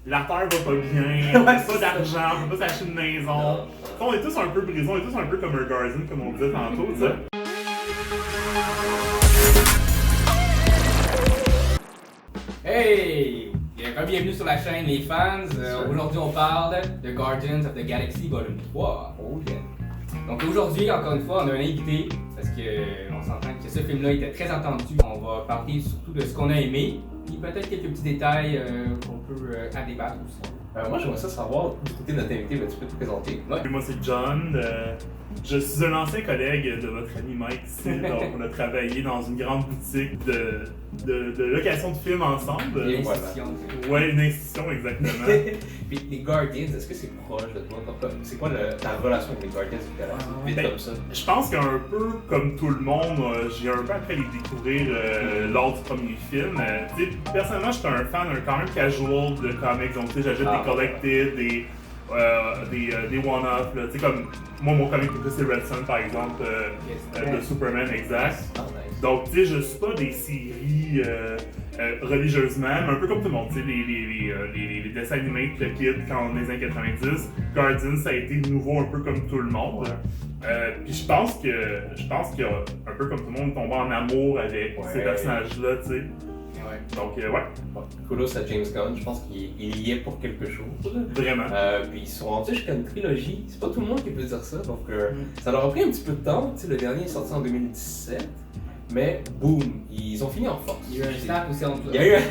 la terre va pas bien, on a pas d'argent, on peut pas s'acheter une maison. On est tous un peu brisés, on est tous un peu comme un Guardian, comme on disait tantôt, tu sais. Hey! Bienvenue sur la chaîne les fans. Aujourd'hui on parle de Guardians of the Galaxy Volume 3. Oh yeah. Donc aujourd'hui, encore une fois, on a un invité parce qu'on s'entend que ce film-là était très attendu. On va parler surtout de ce qu'on a aimé et peut-être quelques petits détails qu'on peut à débattre aussi. Moi j'aimerais ça savoir, du côté de notre invité, tu peux te présenter. Ouais. Moi c'est John, je suis un ancien collègue de votre ami Mike ici, donc on a travaillé dans une grande boutique de location de films ensemble. Une institution. Ouais, une institution exactement. Puis les Guardians, est-ce que c'est proche de toi? C'est quoi ta relation avec les Guardians du Galaxy? Vite comme ça. Je pense qu'un peu comme tout le monde, j'ai un peu après les découvrir lors du premier film. Personnellement, je suis un fan quand même casual de comics, donc j'achète des collected, des one-off, tu sais comme moi mon comic préféré c'est Red Sun par exemple, de Superman exact. Nice. Donc tu sais je suis pas des séries religieusement, mais un peu comme tout le monde, tu sais les dessins animés de Kid quand on est dans les années 90, Guardians ça a été nouveau un peu comme tout le monde. Puis je pense qu'il y a un peu comme tout le monde tombé en amour avec ces personnages-là, tu sais. Donc, ouais. Kudos à James Gunn, je pense qu'il y est pour quelque chose. Vraiment. Puis ils sont rendus jusqu'à une trilogie. C'est pas tout le monde qui peut dire ça, donc ça leur a pris un petit peu de temps. Tu sais, le dernier est sorti en 2017, mais boum, ils ont fini en force. Il y a eu un snap aussi entre. Il y a eu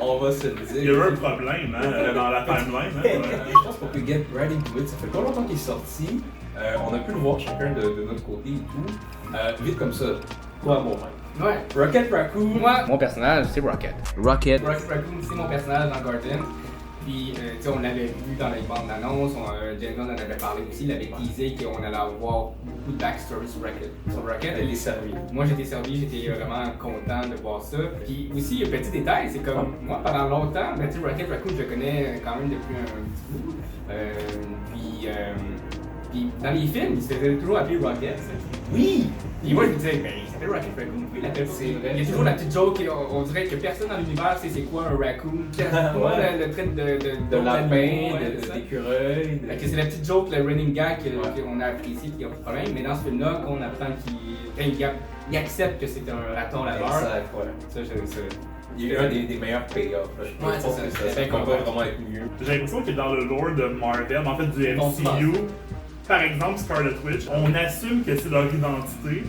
on va se le dire. Il y a eu un problème dans la timeline. Je pense qu'on peut get right into it. Ça fait pas longtemps qu'il est sorti. On a pu le voir chacun de notre côté et tout. Vite comme ça, toi, mon mec. Ouais. Rocket Raccoon. Moi, mon personnage, c'est Rocket. Rocket Raccoon, c'est mon personnage dans Guardians. Puis, tu sais, on l'avait vu dans les bandes d'annonce, James Gunn en avait parlé aussi, il avait teasé qu'on allait avoir beaucoup de backstory sur Rocket. Elle est servie. Moi, j'étais servi, j'étais vraiment content de voir ça. Puis aussi, un petit détail, c'est comme moi, pendant longtemps, ben, tu sais, Rocket Raccoon, je le connais quand même depuis un petit bout. Puis dans les films, il se faisait toujours appeler Rocket. Oui! Puis moi, je me disais, ben, il s'appelle Rocket Raccoon, oui, l'appelle c'est vrai. Il y a toujours la petite joke, on dirait que personne dans l'univers sait c'est quoi un raccoon. Le trait de lapin, d'écureuil. C'est la petite joke, le running gag qu'on a apprécié, qu'il n'y a pas de problème. Mais dans ce film-là, qu'on apprend qu'il accepte que c'est un raton laveur. Exact, ouais. Ça, j'aime ça. Il y a eu un des meilleurs payoffs. Je pense que ça va vraiment être mieux. J'ai l'impression que dans le lore de Marvel, en fait du MCU, par exemple Scarlet Witch, on assume que c'est leur identité,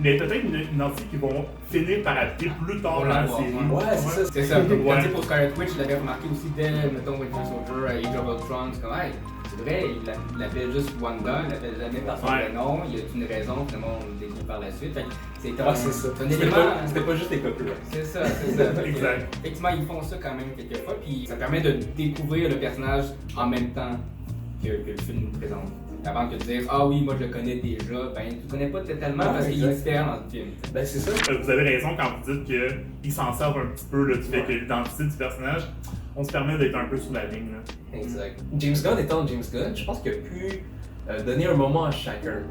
mais peut-être une identité qu'ils vont finir par adapter plus tard dans la série. Ouais, c'est ça. C'est ça. Quand pour Scarlet Witch, je l'avais remarqué aussi dès, mettons, Winter Soldier, Age of Ultron, c'est comme, hey, c'est vrai, il l'appelle juste Wanda, il l'appelle jamais par son vrai nom, il y a une raison, finalement on le découvre par la suite. C'est ça. C'était pas juste des copies. C'est ça. Exact. Effectivement, ils font ça quand même quelques fois, puis ça permet de découvrir le personnage en même temps que le film nous présente. Avant de te dire, ah oui, moi je le connais déjà, ben tu le connais pas totalement parce qu'il est différent dans le film. Ben c'est ça. Vous avez raison quand vous dites qu'ils s'en servent un petit peu du fait que l'identité du personnage, on se permet d'être un peu sur la ligne. Là. Exact. James Gunn étant James Gunn, je pense qu'il a pu donner un moment à chacun.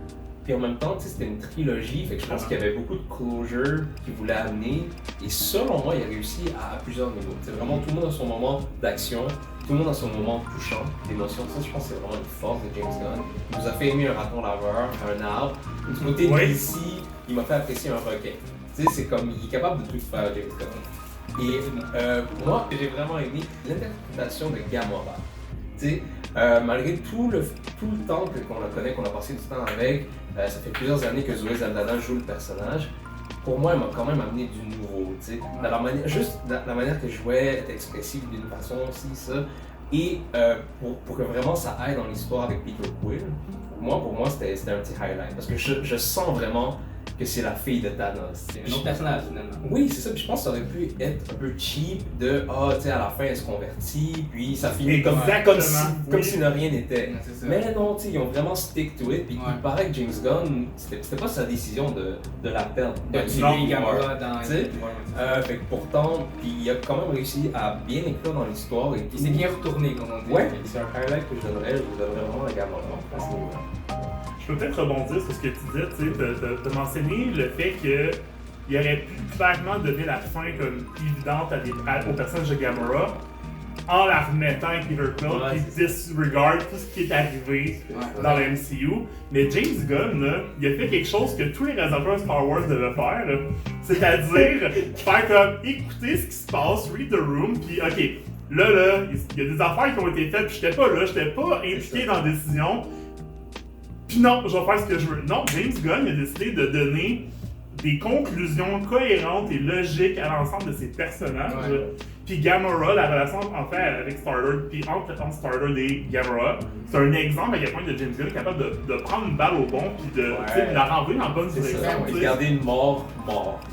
Puis en même temps, c'était une trilogie, fait que je pense qu'il y avait beaucoup de closure qu'il voulait amener. Et selon moi, il a réussi à plusieurs niveaux. C'est vraiment tout le monde a son moment d'action, tout le monde a son moment touchant, d'émotion. Ça, je pense que c'est vraiment une force de James Gunn. Il nous a fait aimer un raton laveur, un arbre. Du côté de DC, il m'a fait apprécier un requin. Tu sais, c'est comme, il est capable de tout faire, James Gunn. Et moi, j'ai vraiment aimé l'interprétation de Gamora. Tu sais, malgré tout le temps qu'on la connaît, qu'on a passé du temps avec, ça fait plusieurs années que Zoé Saldana joue le personnage. Pour moi, elle m'a quand même amené du nouveau, tu sais. Dans la manière que je jouais, être expressive d'une façon, aussi, ça. Et pour que vraiment ça aille dans l'histoire avec Peter Quill, pour moi, c'était un petit highlight. Parce que je sens vraiment que c'est la fille de Thanos. C'est un autre personnage finalement. Oui, c'est ça. Puis je pense que ça aurait pu être un peu cheap de tu sais, à la fin elle se convertit, puis ça finit comme si de rien n'était. Mais non, tu sais, ils ont vraiment stick to it. Puis il paraît que James Gunn, c'était pas sa décision de la perdre. De tuer Gamora dans. Fait que pourtant, puis il a quand même réussi à bien écrire dans l'histoire. Il s'est bien retourné, comme on dit. Ouais, c'est un highlight que je donnerais vraiment à Gamora à ce niveau-là. Je peux peut-être rebondir sur ce que tu disais, tu as mentionné le fait qu'il aurait pu clairement donner la fin comme évidente au personnage de Gamora, en la remettant avec Peter Quill, Ouais, qui c'est disregarde tout ce qui est arrivé dans le MCU. Mais James Gunn, là, il a fait quelque chose que tous les réalisateurs Star Wars devaient faire, là. C'est-à-dire faire comme écouter ce qui se passe, read the room, puis ok, là, il y a des affaires qui ont été faites, puis j'étais pas impliqué dans la décision. Puis non, je vais faire ce que je veux. Non, James Gunn a décidé de donner des conclusions cohérentes et logiques à l'ensemble de ses personnages. Ouais. Puis Gamora, la relation en fait avec Star-Lord, puis entre Star-Lord et Gamora, c'est un exemple à quel point de James Gunn est capable de prendre une balle au bon puis de tu sais, la renvoyer dans la bonne C'est direction. ça, tu sais. garder une mort.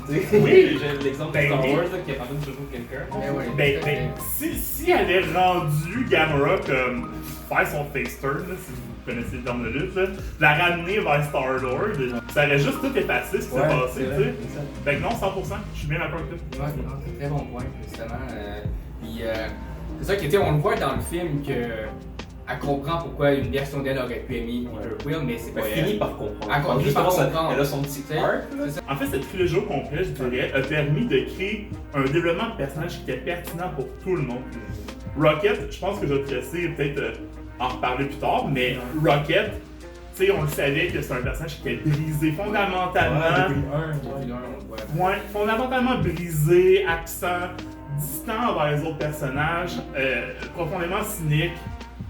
Oui. J'ai l'exemple de Ben, Star oui. Wars là, qui est en train de toujours quelqu'un. Ben, si elle avait rendu Gamora comme faire son face turn, là, si vous connaissez le terme de lutte, là, la ramener vers Star-Lord, ça aurait juste tout effacé ce qui s'est passé, tu sais. Fait que non, 100%, je suis bien d'accord avec toi. Ouais, non, c'est un très bon point, justement. Puis c'est ça qui était, on le voit dans le film que elle comprend pourquoi une version d'elle aurait pu aimer Peter Quill, mais c'est pas Elle finit elle. par comprendre. Elle finit Justement, par ça- comprendre. elle a son petit Tu sais, arc. là. c'est ça. En fait, cette trilogie au complet, je dirais, a permis de créer un développement de personnage qui était pertinent pour tout le monde. Rocket, je pense que je vais te laisser peut-être en reparler plus tard, mais Rocket, tu sais, on le savait que c'est un personnage qui était brisé fondamentalement. Depuis le un, Depuis l'un, on le voit. Ouais, fondamentalement brisé, absent, distant envers les autres personnages, profondément cynique.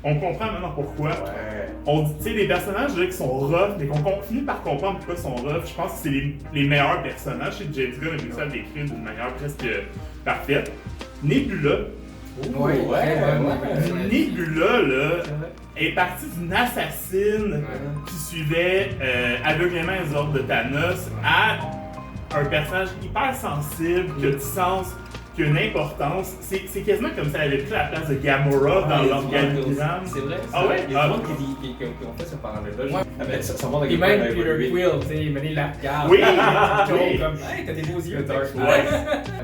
On comprend maintenant pourquoi. Ouais. On dit, tu sais, les personnages là, qui sont rough, mais qu'on finit par comprendre pourquoi ils sont rough, je pense que c'est les meilleurs personnages. Je sais que James Gunn a réussi à l'écrire d'une manière presque parfaite. Nebula. Ouais, très bonne, ouais. Nebula, là, C'est vrai. est partie d'une assassine qui suivait aveuglément les ordres de Thanos à un personnage hyper sensible, qui a du sens, qui a une importance. C'est quasiment comme si elle avait pris la place de Gamora dans l'organigramme. C'est vrai. Ah ouais? Il y a des gens qui ont fait ce parallèle-là. Ouais. Ah ben, ça montre à Et quel point même elle a Peter évolué. Quill, tu sais, il menait la regarde. Oui, Joe, oui. comme, hey, t'as des beaux yeux. Dark Ouais.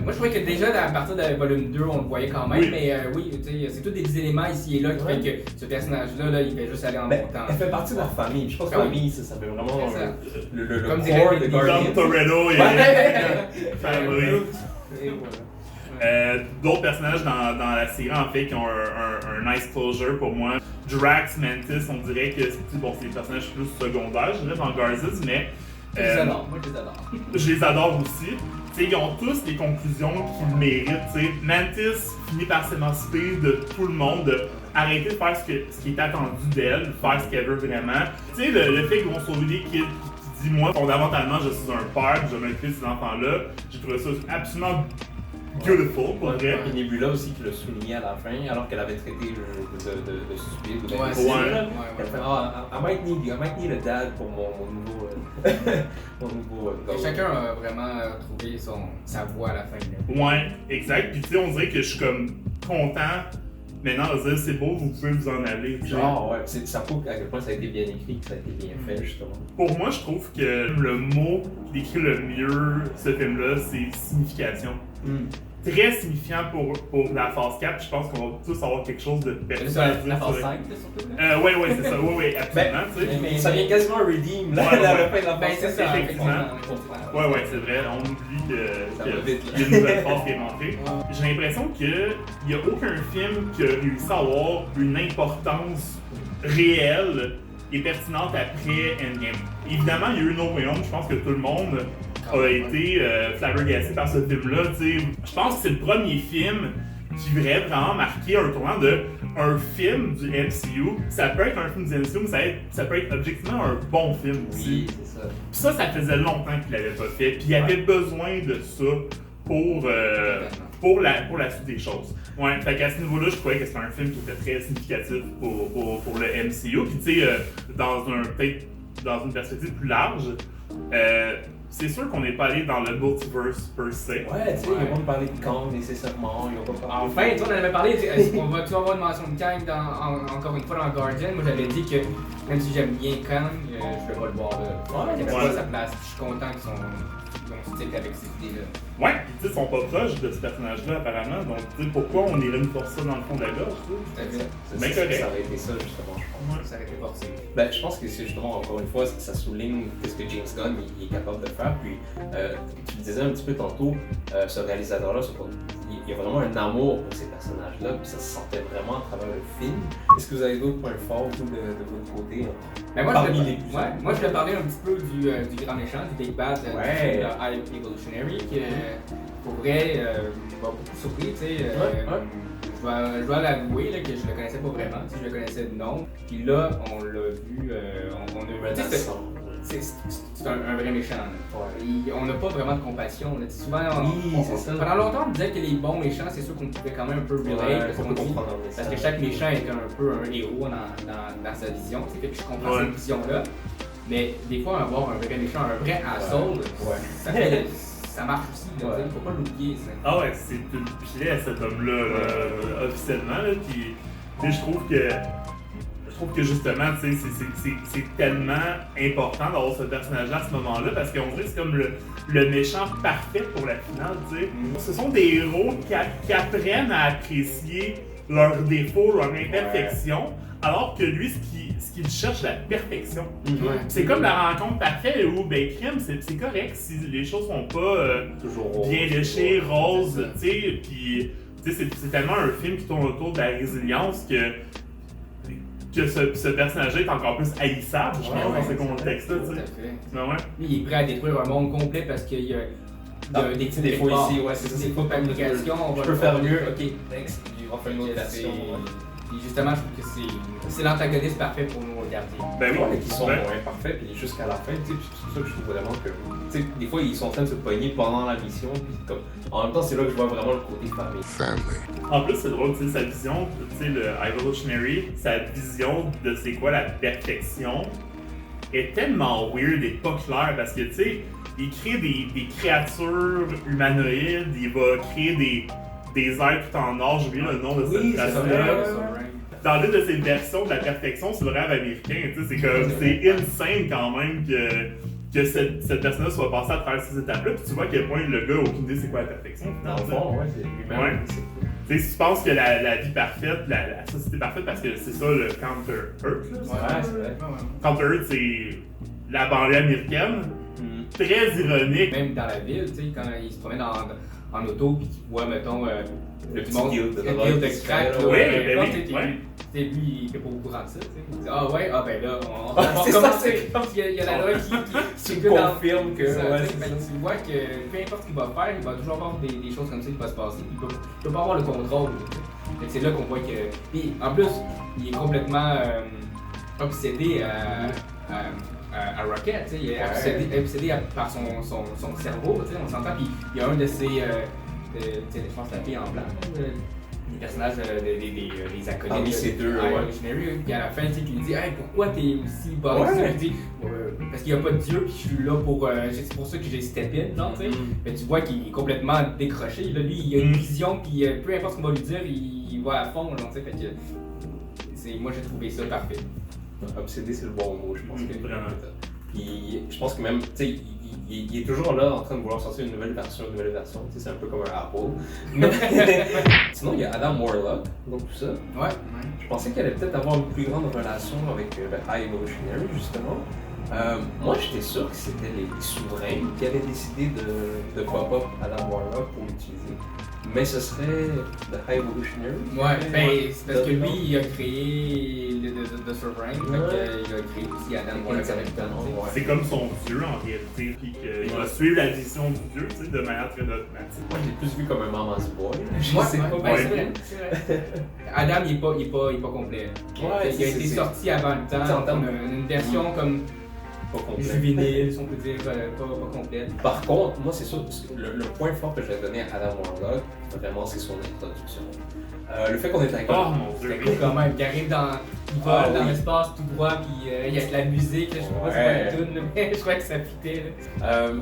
Moi, je trouvais que déjà, à partir de volume 2, on le voyait quand même, Oui. mais oui, tu sais, c'est tous des petits éléments ici et là qui Ouais. fait que ce personnage-là, là, il fait juste aller en Ben, montant. elle fait partie de leur famille. Je pense que Ah oui. famille, ça fait vraiment C'est ça. le Comme core dirait de les Dom Guardians. Toretto et family. Et voilà. D'autres personnages dans la série en fait qui ont un nice closure pour moi. Drax, Mantis, on dirait que c'est des personnages plus secondaires, je dirais, dans Guardians, mais Je les adore, moi je les adore. je les adore aussi. T'sais, ils ont tous des conclusions qu'ils méritent. T'sais. Mantis finit par s'émanciper de tout le monde, de arrêter de faire ce qui est attendu d'elle, de faire ce qu'elle veut vraiment. Tu sais, le fait qu'ils vont sauver des kids, qui dit moi, fondamentalement, je suis un père, je m'occupe de ces enfants-là, j'ai trouvé ça absolument beautiful, pour vrai. Et Nebula aussi qui l'a souligné à la fin, alors qu'elle avait traité de stupide ou Ouais, d'imbécile. ouais. là. Elle fait I might need a dad pour mon nouveau. Mon nouveau Et chacun a vraiment trouvé sa voie à la fin. Là. Ouais, exact. Puis tu sais, on dirait que je suis comme content. Maintenant, de dire c'est beau, vous pouvez vous en aller. tu sais. Genre, ouais, ça prouve à quel point ça a été bien écrit, que ça a été bien fait, justement. Pour moi, je trouve que le mot qui décrit le mieux ce film-là, c'est signification. Très signifiant pour la phase 4. Je pense qu'on va tous avoir quelque chose de C'est pertinent ça, à la dire phase sur- 5, surtout. Là. Ouais, c'est ça. Ouais, absolument. tu sais. mais- Ça vient quasiment redeem, là, Ouais, à la ouais. fin de la Ben, phase c'est ça, effectivement. effectivement. Ouais, c'est vrai. On oublie Ça qu'il va vite, y a une nouvelle phase qui est rentrée. J'ai l'impression qu'il n'y a aucun film qui a réussi à avoir une importance réelle et pertinente après Endgame. Évidemment, il y a eu No Way Home. Je pense que tout le monde a été flabbergasté par ce film-là. Tu sais, je pense que c'est le premier film qui aurait vraiment marqué un tournant de un film du MCU. Ça peut être un film du MCU, mais ça peut être objectivement un bon film aussi. Oui, c'est ça. Puis ça faisait longtemps qu'il l'avait pas fait. Puis il avait besoin de ça pour la suite des choses. Ouais, fait qu'à ce niveau-là, je trouvais que c'était un film qui était très significatif pour le MCU. Puis tu sais, peut-être dans une perspective plus large, c'est sûr qu'on n'est pas allé dans le multiverse per se. Ouais, tu sais, ils vont pas parler de Kang nécessairement, ils vont pas parler. Enfin, tu vois, on en avait parlé, on va tu vas avoir une mention de Kang encore une fois dans Guardian. Moi j'avais dit que même si j'aime bien Kang, je peux pas le voir là. Ouais, Il ouais. pas sa place. Je suis content qu'ils ont stick avec cette idée-là. Ouais, puis tu sais, ils sont pas proches de ce personnage-là apparemment. Donc tu sais, pourquoi on irait nous forcer ça dans le fond de la gorge, tu sais? Tout à fait. Ben correct. Ça aurait été ça, justement, je pense. Ça aurait été forcé. Ben, je pense que c'est justement, encore une fois, ça souligne ce que James Gunn il est capable de faire. Puis, tu le disais un petit peu tantôt, ce réalisateur-là, il y a vraiment un amour pour ces personnages-là, puis ça se sentait vraiment à travers le film. Est-ce que vous avez d'autres points forts vous, de votre côté? Ben moi, Parmi je les plus moi, je vais parler un petit peu du grand méchant, du Big Bad, Ouais. de High Evolutionary, qui, pour vrai, m'a beaucoup surpris, tu sais. Je dois l'avouer là, que je le connaissais pas vraiment, tu sais, je le connaissais de nom. Puis là, on l'a vu, on a vu. C'est un vrai méchant. On n'a pas vraiment de compassion. Là. Souvent, c'est ça. Pendant longtemps, on disait que les bons méchants, c'est sûr qu'on pouvait quand même un peu relate, parce que chaque méchant est un peu un héros dans sa vision. Fait que je comprends cette vision-là. Mais des fois, avoir un vrai méchant, un vrai asshole, ça marche aussi. Il ne faut pas l'oublier. Ah ouais, c'est une plaie cet homme-là, officiellement. Là, puis, je trouve que justement, c'est tellement important d'avoir ce personnage-là à ce moment-là, parce qu'on dirait que c'est comme le méchant parfait pour la finale, tu sais. Ce sont des héros qui apprennent à apprécier leurs défauts, leurs imperfections, alors que lui, ce qu'il cherche, c'est la perfection. C'est comme la rencontre parfaite où, ben, crime, c'est correct si les choses sont pas toujours bien léchées, roses, tu sais, puis c'est tellement un film qui tourne autour de la résilience que ce personnage-là est encore plus haïssable, je pense, dans ce contexte-là, tu sais. Lui, il est prêt à détruire un monde complet parce qu'il y a des petits défauts ici, c'est ça. Des défauts de communication. Je peux faire mieux, ok, thanks. On fait une autre version. Puis justement, je trouve que c'est l'antagoniste parfait pour nous regarder. Ben oui, qui sont imparfaits, puis jusqu'à la fin, tu sais, c'est pour ça que je trouve vraiment que, tu sais, des fois ils sont en train de se pogner pendant la mission, puis comme, en même temps, c'est là que je vois vraiment le côté famille. En plus, c'est drôle, tu sais, sa vision, tu sais, le Evolutionary, sa vision de c'est quoi la perfection est tellement weird et pas claire, parce que, tu sais, il crée des créatures humanoïdes, il va créer des êtres tout en or, j'ai oublié le nom de cette race-là. Dans l'une de ces versions de la perfection, c'est le rêve américain, tu sais, c'est insane quand même que cette personne-là soit passée à travers ces étapes-là, puis tu vois à quel point le gars a aucune idée c'est quoi la perfection. Dans le fond, c'est lui-même. Tu sais, si tu penses que la vie parfaite, la société parfaite, parce que c'est ça le Counter-Earth, là. C'est vrai. Counter-Earth, c'est la banlieue américaine, très ironique. Même dans la ville, tu sais, quand il se promène en auto, puis qu'il voit, mettons, le petit guild de crack, lui, il était pas au courant de ça, tu sais. Il dit, ah ouais, ben là, on va commencer. Il y a la drogue qui confirme que. Tu vois que peu importe ce qu'il va faire, il va toujours avoir des choses comme ça qui vont se passer. Il peut pas avoir le contrôle. C'est là qu'on voit que. Puis en plus, il est complètement obsédé à Rocket, il est obsédé par son cerveau, on s'entend. Puis il y a un de ses. Je pense la fille en blanc, les personnages des acolytes. Parmi ces deux, puis à la fin, il lui dit hey, pourquoi t'es aussi bas? Il dit parce qu'il n'y a pas de Dieu, puis je suis là pour. C'est pour ça que j'ai step in, genre, tu sais. Mais tu vois qu'il est complètement décroché. Là, lui, il a une vision, puis peu importe ce qu'on va lui dire, il va à fond, genre, tu sais. Fait que. Moi, j'ai trouvé ça parfait. Obsédé, c'est le bon mot, je pense que vraiment. Puis je pense que même, tu sais, il est toujours là en train de vouloir sortir une nouvelle version, tu sais, c'est un peu comme un Apple. Sinon, il y a Adam Warlock, donc tout ça. Ouais. Je pensais qu'il allait peut-être avoir une plus grande relation avec le High Evolutionary, justement. Moi, j'étais sûr que c'était les souverains qui avaient décidé de pop-up Adam Warlock pour l'utiliser. Mais ce serait The High Evolutionary. Ouais, c'est parce que lui, il a créé le Sovereign, il a créé aussi Adam Warlock avec toi. C'est comme son dieu en réalité, puis qu'il va suivre la vision du dieu, tu sais, de manière très dogmatique. Moi, je l'ai plus vu comme un mama's boy. C'est vrai. Adam, il est pas complet. Il a été sorti avant le temps, une version comme juvénile, si on peut dire, pas complète. Par contre, moi, c'est sûr, le point fort que je vais donner à Adam Warlock, vraiment, c'est son introduction. Le fait qu'on est avec c'est cool quand même, qui arrive il vole dans l'espace tout droit, puis il y a de la musique, je sais pas si c'est une tune, mais je crois que ça fitait.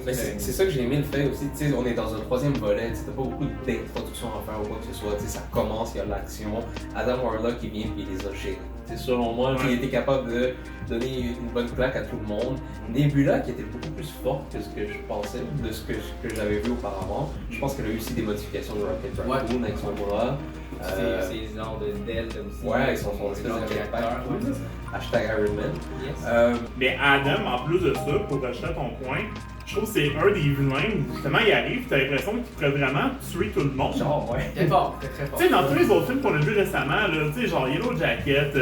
Mais c'est ça que j'ai aimé le fait aussi, tu sais, on est dans un troisième volet, t'as pas beaucoup d'introduction à faire ou quoi que ce soit, ça commence, il y a l'action, Adam Warlock il vient puis il les a gérés. Selon moi, il était capable de donner une bonne claque à tout le monde. Nebula, qui était beaucoup plus forte que ce que je pensais, de ce que j'avais vu auparavant. Je pense qu'elle a eu aussi des modifications de Rocket Raccoon avec son bras. Ces genres de Delta aussi. Ouais, ils sont espèce de réacteurs. Hashtag Iron Man. Mais Adam, en plus de ça, pour rajouter à ton point, je trouve que c'est un des vilains où justement il arrive, t'as l'impression qu'il pourrait vraiment tuer tout le monde. Genre, ouais. Très fort, très fort. Tu sais, dans tous les autres films qu'on a vus récemment, là, tu sais, genre Yellow Jacket,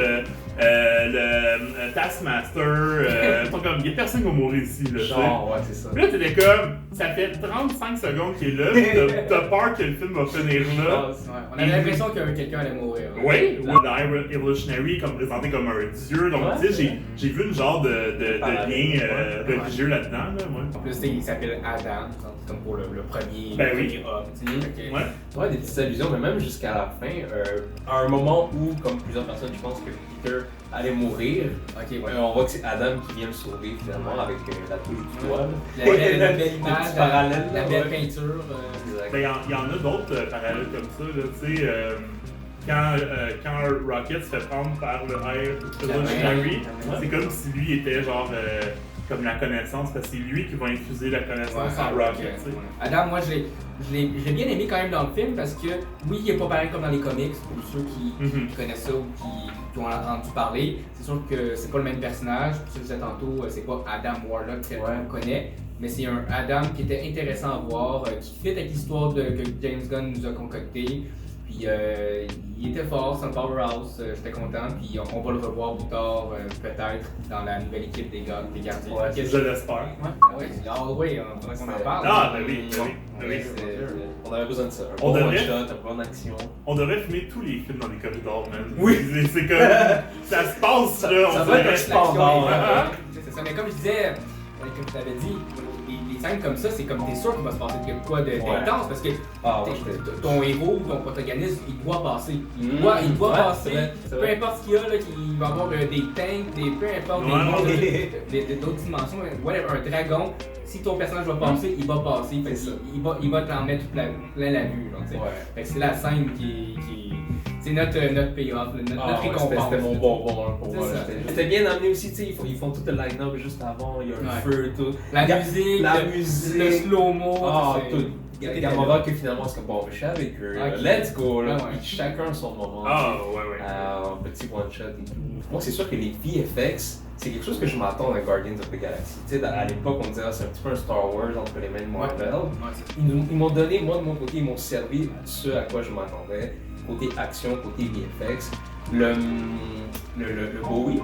le Taskmaster, il y a personne qui va mourir ici, là. Genre, ouais, c'est ça. Puis là, t'étais comme, ça fait 35 secondes qu'il est là, pis t'as peur que le film va finir là. Ouais, on avait l'impression que quelqu'un allait mourir. Oui, ou dans Evolutionary, comme présenté comme un dieu. Donc, tu sais, j'ai vu une genre de lien religieux là-dedans, là, moi. En plus, il s'appelle Adam, comme pour le premier, Ben oui. premier homme. Tu sais, Ouais. Ouais, des petites allusions, mais même jusqu'à la fin, à un moment où, comme plusieurs personnes, je pense que Peter allait mourir, Ok, ouais. on voit que c'est Adam qui vient le sauver finalement avec la touche du doigt. La belle Le image, petit parallèle, la là, belle ouais. peinture. Exact. Ben, il y en a d'autres parallèles comme ça, là, tu sais. Quand Rocket se fait prendre par le Evolutionary, c'est comme si lui était genre comme la connaissance, parce que c'est lui qui va infuser la connaissance en Rocket, tu sais. Adam, moi je l'ai bien aimé quand même dans le film parce que oui, il est pas pareil comme dans les comics, pour ceux qui connaissent ça ou qui ont entendu parler. C'est sûr que c'est pas le même personnage, comme je disais tantôt, c'est pas Adam Warlock qu'on connaît, mais c'est un Adam qui était intéressant à voir, qui fit avec l'histoire que James Gunn nous a concoctée. Puis il était fort, c'est un powerhouse, j'étais content. Puis on va le revoir plus tard, peut-être, dans la nouvelle équipe des gardiens. Ouais, je l'espère. Oui, on en parle. Ah, ben oui, ben oui, ben oui. On avait besoin de ça. Un On bon devrait- one-shot, une bonne action. On devrait filmer tous les films dans les corridors, man. Oui. C'est comme. Ça se passe, là. ça on va être dirait. un standard, Ah, C'est ça, mais comme je disais, comme tu t'avais dit, les scènes comme ça, c'est comme t'es sûr qu'il va se passer quelque chose d'intense parce que Ah, ouais, ton héros, ton protagoniste, il doit passer. Il doit Ouais, passer. c'est vrai, c'est Peu vrai. importe ce qu'il y a, là, il va avoir des tanks, peu importe, Ouais, des monstres, ouais. d'autres dimensions, whatever, un dragon. Si ton personnage va passer, il va passer. Fait C'est ça. il va t'en mettre plein la vue. Donc, Ouais. fait que c'est la scène qui c'est notre payoff, notre Ah, ouais, récompense. c'était mon bonbon hein, pour C'est moi. ça. C'était bien amené aussi, tu sais, ils font tout le line-up juste avant, il y a un Ouais. feu et tout. La musique, la le musique. slow-mo. Ah, c'est- tout. C'était Gamora que finalement c'est comme bon, je suis avec eux, Ok. let's go, là. Ah, ouais. Chacun son moment. Ah, ouais, ouais. Un petit one-shot et tout. Moi, c'est sûr que les VFX, c'est quelque chose que je m'attends dans Guardians of the Galaxy. Tu sais, à l'époque, on disait c'est un petit peu un Star Wars entre les mains de Marvel. Ouais, c'est- Ils m'ont donné, moi de mon côté, ils m'ont servi à ce à quoi je m'attendais. Côté action, côté VFX. Le Bowie,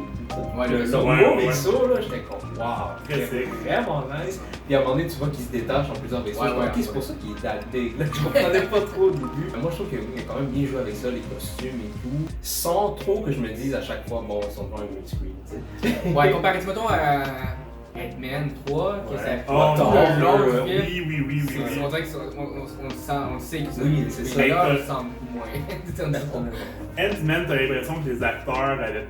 Ouais, le le logo ouais, vaisseau, là, j'étais comme waouh, Très c'était sick. vraiment nice. Puis à un moment donné, tu vois qu'il se détache en plusieurs vaisseaux. Ouais, Je me dis, ouais, ok, c'est pour ça qu'il est dalté. Là, je comprenais pas trop au début. Mais moi, je trouve qu'il a quand même bien joué avec ça, les costumes et tout, sans trop que je me dise à chaque fois, bon, ils sont devant un green screen. Tu sais. Ouais, comparé, mettons, à Ant-Man 3, que Ouais. ça Oh, tout non, le long du oui, film. oui, oui, oui. On dirait qu'on sait que Oui, c'est ça. Mais là, Hey, on sent beaucoup moins. Ant-Man, t'as l'impression que les acteurs avaient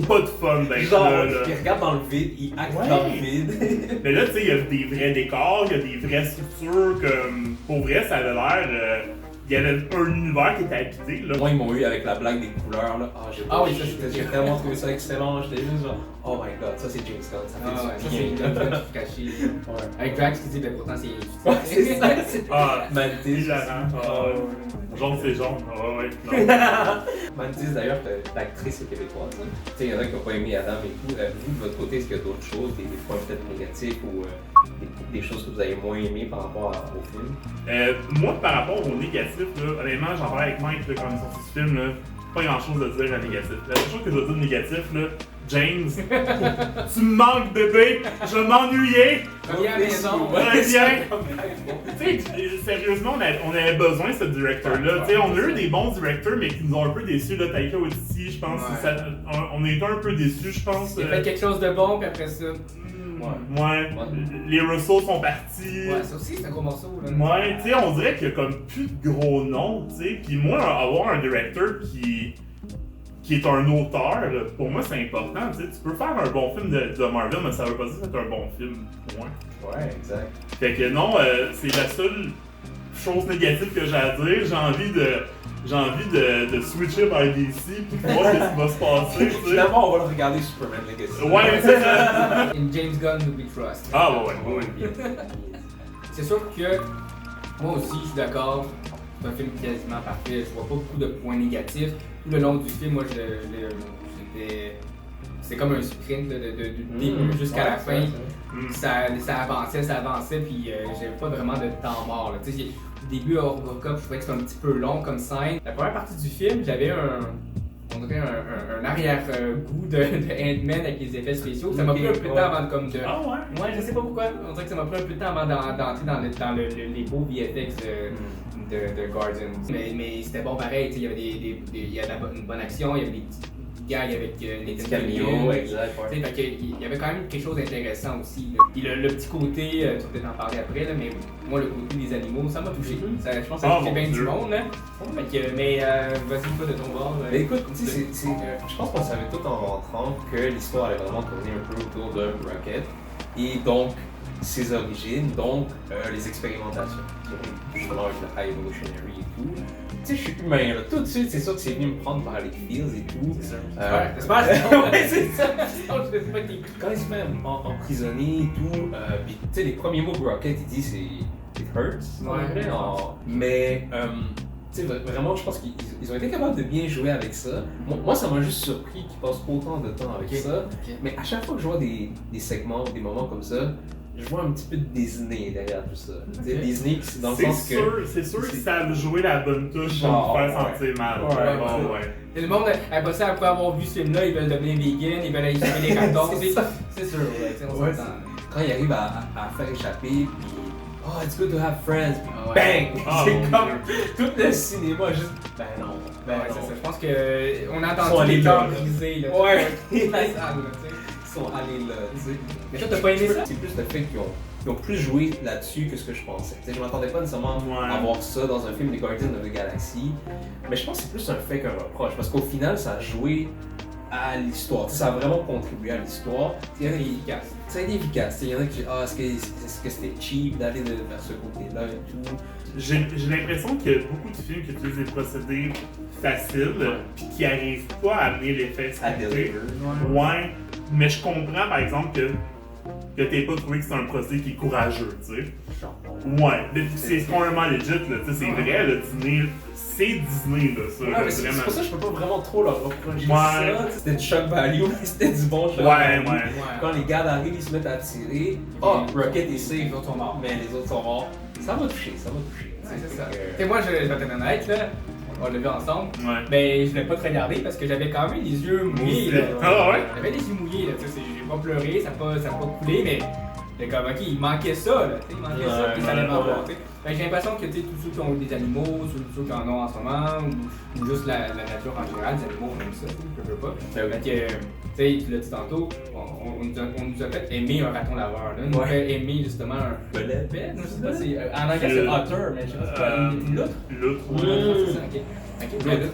pas de fun d'être Genre, là, là. il regarde dans le vide, il acte Ouais. dans le vide. Mais là, tu sais, il y a des vrais décors, il y a des vraies structures, comme. Pour vrai, ça avait l'air. Il y avait un univers qui était habité, là. Moi, ils m'ont eu avec la blague des couleurs, là. Ah oui, ça, c'était- j'ai tellement trouvé ça excellent. J'étais juste genre, oh my god, ça c'est James Gunn, ça Ah ouais, fait ça du c'est bien. une caché. Ouais. Avec Drax qui dit, ben pourtant c'est. Ouais, c'est ça, c'est Ah, Mantis. hilarant. Ah, jaune, c'est jaune. Ah, ouais, non. Mantis, d'ailleurs, l'actrice est québécoise. Hein. Tu sais, il y en a qui n'ont pas aimé Adam et tout. Vous, de votre côté, est-ce qu'il y a d'autres choses, des points peut-être négatifs ou des choses que vous avez moins aimées par rapport au film? Moi, par rapport au négatif, là, honnêtement, j'en parlais avec Mike là, quand on est sorti ce film, là, pas grand chose à dire à négatif. La seule chose que je dois dire de négatif, là, James, tu me manques, bébé, je m'ennuyais. Viens à la maison. Ouais, viens. Tu sais, sérieusement, on avait besoin de ce directeur-là. Tu sais, on a eu des bons directeurs, mais qui nous ont un peu déçus. Là, Taika Waititi, je pense, Ouais. on a été un peu déçus, je pense. Il a fait quelque chose de bon, puis après ça. Ouais. Les Russo sont partis. Ouais, ça aussi c'est un gros morceau. Là. Ouais, tu sais, on dirait qu'il y a comme plus de gros noms, tu sais. Puis moi, avoir un directeur qui est un auteur, là, pour moi, c'est important, tu sais. Tu peux faire un bon film de Marvel, mais ça veut pas dire que c'est un bon film, point. Ouais, exact. Fait que non, c'est la seule chose négative que j'ai à dire. J'ai envie de switcher vers DC pour voir ce qui va se passer, tu sais. Finalement, on va le regarder Superman Legacy. Ouais, c'est ça. In James Gunn we trust. Ah, ouais. C'est sûr que moi aussi je suis d'accord. C'est un film quasiment parfait. Je vois pas beaucoup de points négatifs. Tout le long du film, moi j'étais c'est comme un sprint là, du début jusqu'à la fin. Ça avançait, puis j'avais pas vraiment de temps mort. Là. Au début, Robocop, je trouvais que c'était un petit peu long comme scène. La première partie du film, j'avais un arrière-goût de Ant-Man avec les effets spéciaux. Ça m'a pris un peu de temps avant de... Ah ouais? Ouais, je sais pas pourquoi. On dirait que ça m'a pris un peu de temps avant d'entrer dans les beaux VFX de Guardians. Mais c'était bon pareil, il y avait il y avait une bonne action, il y avait des petits gags avec les caméos, exact. Il y avait quand même quelque chose d'intéressant aussi. Là. Puis le petit côté, tu vas peut-être en parler après, là, mais moi le côté des animaux, ça m'a touché. Je pense que ça a touché bien du monde. Là. Mais vas-y, toi de ton bord. Écoute, je pense qu'on savait tout en rentrant que l'histoire allait vraiment tourner un peu autour de Rocket. Et donc, ses origines, donc les expérimentations, justement avec le High Evolutionary et tout. Tu sais, je suis humain, là. Tout de suite, c'est sûr que c'est venu me prendre par les feels et tout. C'est ça. Ouais, c'est ça. Quand il se fait emprisonner et tout, puis tu sais, les premiers mots que Rocket il dit, c'est It hurts. Ouais. Mais, tu sais, vraiment, je pense qu'ils ont été capables de bien jouer avec ça. Moi, ça m'a juste surpris qu'ils passent autant de temps avec ça. Mais à chaque fois que je vois des segments, des moments comme ça, je vois un petit peu de Disney derrière tout ça. Disney, dans le sens que... C'est sûr qu'ils savent jouer la bonne touche pour nous faire sentir mal. Ouais. Et le monde, après ça, après avoir vu ce film-là, ils veulent devenir vegan, ils veulent aller chercher les ratons. C'est sûr, ouais. Quand ils arrivent à faire échapper, puis oh, it's good to have friends, bang! C'est comme tout le cinéma, juste ben non. C'est ça. Je pense qu'on a entendu les cœurs brisés, là. Ouais! La salle, là, tu sais. Ils sont allés là, tu sais. Mais toi, t'as pas aimé ça? C'est plus le fait qu'ils ont plus joué là-dessus que ce que je pensais. T'sais, je m'attendais pas nécessairement à voir ça dans un film des Guardians of the Galaxy, mais je pense que c'est plus un fait qu'un reproche, parce qu'au final, ça a joué à l'histoire. Ça a vraiment contribué à l'histoire. C'est efficace. Ça a été efficace. Il y en a qui disent est-ce que c'était cheap d'aller vers ce côté-là et tout. J'ai l'impression qu'il y a beaucoup de films qui utilisent des procédés faciles puis qui n'arrivent pas à amener l'effet escompté. Ouais, mais je comprends par exemple que t'aies pas trouvé que c'est un procédé qui est courageux, tu sais. Ouais, c'est complètement legit, là, tu sais, c'est vrai, le Disney, c'est Disney, là, ça, vraiment. C'est pour ça que je peux pas vraiment trop leur reprocher ça. C'était du shock value, c'était du bon shock value. Quand les gardes arrivent, ils se mettent à tirer. Rocket est safe, les autres sont morts. Mais les autres sont morts. Ça m'a touché. C'est ça. Et moi, je vais être honnête, là. On l'a vu ensemble, mais je l'ai pas très regardé parce que j'avais quand même les yeux mouillés. J'avais les yeux mouillés, là, j'ai pas pleuré, ça a pas coulé, mais j'étais comme ok, il manquait ça, là, il manquait ça, puis ça allait m'emporter. J'ai l'impression que tous ceux qui ont des animaux, ceux qui en ont en ce moment, ou juste la nature en général, les animaux, on aime ça, je veux pas. Tu l'as dit tantôt, on nous a fait aimer un raton laveur, là. On nous a fait aimer justement un belette, je sais pas, en anglais c'est otter, mais je sais pas c'est quoi, une loutre? C'est ça, ok.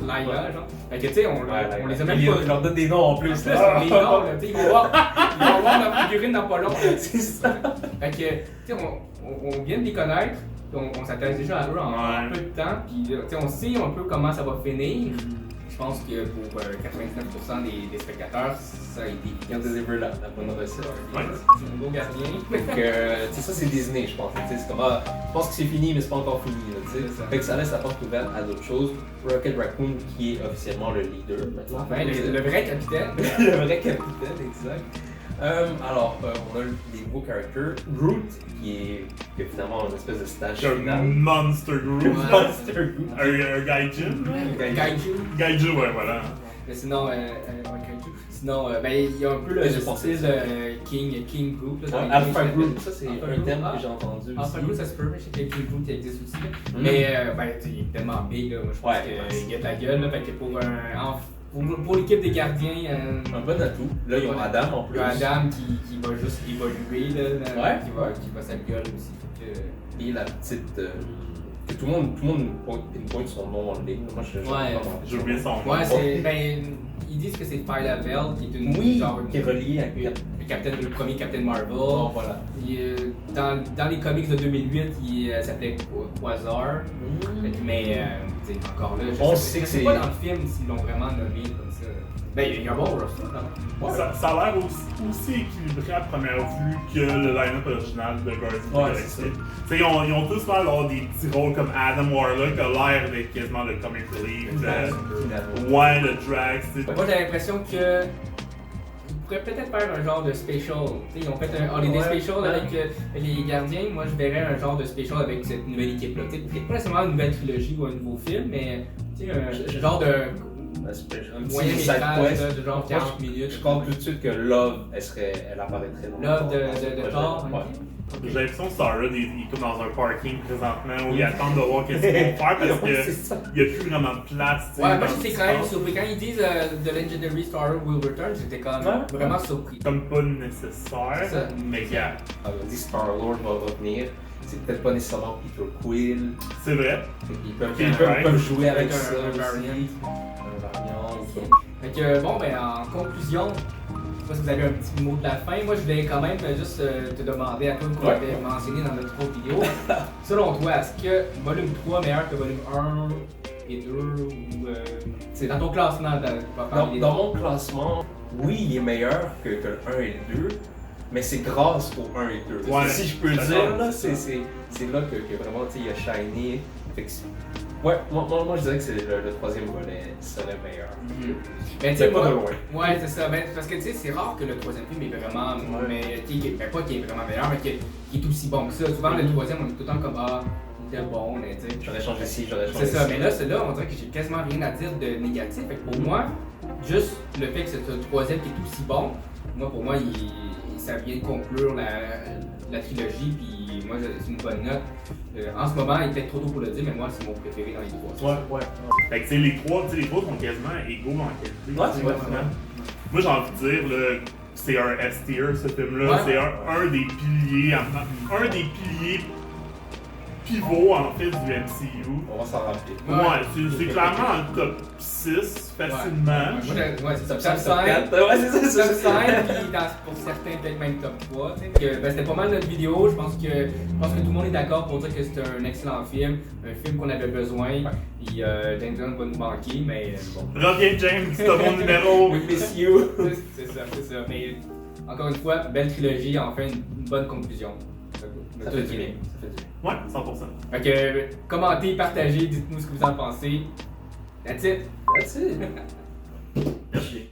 Laïa, genre. Fait que tu sais, on les a même pas. Je leur donne des noms en plus. On les noms, là, tu sais, ils vont voir la figurine dans pas long. C'est ça. Fait que, tu sais, on vient de les connaître, on s'intéresse déjà à eux en peu de temps, puis tu sais, on sait un peu comment ça va finir. Je pense que pour 99% des spectateurs, ça a été bien délivré la bonne recette. C'est un beau gardien. Donc, ça c'est Disney, je pense. C'est comme, je pense que c'est fini, mais c'est pas encore fini. Fait que ça laisse la porte ouverte à d'autres choses. Rocket Raccoon, qui est officiellement le leader maintenant. Le vrai capitaine. Le vrai capitaine, exact. Alors, on a les nouveaux characters. Groot, qui est finalement une espèce de stage final. Un Monster Groot. Un Gaijin. Gaijin, ouais, voilà. Mais sinon, il y a un peu le style King Groot. Alpha Groot, ça c'est un terme que j'ai entendu. Alpha Groot, ça se peut, mais je sais qu'il y a King Groot qui existe aussi. Mais il est tellement big, là, moi je pense qu'il a de la gueule. Là, fait que pour l'équipe des gardiens, un bon atout. Là, ils ont Adam en plus. Adam qui va juste évoluer, là, qui va s'améliorer aussi. Et la petite. Que tout le monde pointe son nom en ligne. Moi, j'ai oublié son nom. Ouais, ils disent que c'est Phyla-Vell qui est qui est relié avec le premier Captain Marvel. Oh, voilà. Dans les comics de 2008, il s'appelait Quasar. Mais encore là, je sais pas dans le film s'ils l'ont vraiment nommé comme ça. Il y a un bon roster. Ça a l'air aussi équilibré à première vue que le line-up original de Guardians of the Galaxy. Ils ont tous l'air d'avoir des petits rôles comme Adam Warlock a l'air d'être quasiment le comic relief. Le Drax. Moi j'ai l'impression que pourraient peut-être faire un genre de special. T'sais, ils ont fait un holiday special avec les gardiens. Moi, je verrais un genre de special avec cette nouvelle équipe-là. Peut-être pas nécessairement une nouvelle trilogie ou un nouveau film, mais un genre de moyen métrage de genre 40 minutes. Je compte tout de suite que Love, elle apparaîtrait dans Love de Thor. J'ai l'impression que Star-Lord il est comme dans un parking présentement où ils attendent de voir qu'est-ce qu'ils vont faire parce qu'il n'y a plus vraiment de place. Ouais, moi j'étais quand même surpris. Quand ils disent The Legendary Star-Lord will return, j'étais quand même vraiment surpris. Comme pas nécessaire, mais gars. On dit Star-Lord va revenir. C'est peut-être pas nécessairement Peter Quill. C'est vrai. Ils peuvent jouer avec ça un aussi. variant. Fait que bon, ben en conclusion, je sais pas si vous avez un petit mot de la fin. Moi, je voulais quand même juste te demander à toi qu'on avait mentionné dans notre autre vidéo. Selon toi, est-ce que volume 3 est meilleur que volume 1 et 2 ou c'est dans ton classement dans mon classement, oui, il est meilleur que le 1 et le 2. Mais c'est grâce au 1 et 2. Ouais, si je peux le dire, là, c'est là que vraiment il a shiné. Ouais, moi je dirais que c'est le troisième volet serait meilleur. Mais tu sais, pas de loin. Ouais, c'est ça. Ben, parce que tu sais, c'est rare que le troisième film est vraiment. Pas qu'il est vraiment meilleur, mais qu'il est aussi bon que ça. Souvent, le troisième, on est tout le temps comme il était bon, mais tu sais. J'aurais changé ci, j'aurais changé C'est ça, ci. mais là, celui-là, on dirait que j'ai quasiment rien à dire de négatif. Fait que pour moi, juste le fait que c'est le troisième qui est aussi bon, pour moi, ça vient de conclure la trilogie, puis moi, c'est une bonne note. En ce moment, il est peut-être trop tôt pour le dire, mais moi, c'est mon préféré dans les trois. Ouais. Fait que tu sais, les trois sont quasiment égaux en qualité. Ouais, c'est vrai. Moi, j'ai envie de dire, là, c'est un S-tier, ce film-là. Ouais. C'est un des piliers pivots, en fait, du MCU. On va s'en rappeler. Ouais, c'est clairement en top 6, facilement. Ouais, c'est top Top 5. 4. Ouais, c'est ça. Top 5, puis pour certains, peut-être même top 3. C'était pas mal notre vidéo. Je pense que tout le monde est d'accord pour dire que c'est un excellent film. Un film qu'on avait besoin. Puis Denzel va nous manquer, mais bon. Reviens, James, c'est mon numéro. We miss you. C'est ça. Mais encore une fois, belle trilogie, enfin une bonne conclusion. Ça fait du bien. Ouais, 100%. Fait que commentez, partagez, dites-nous ce que vous en pensez. That's it. That's it. Merci.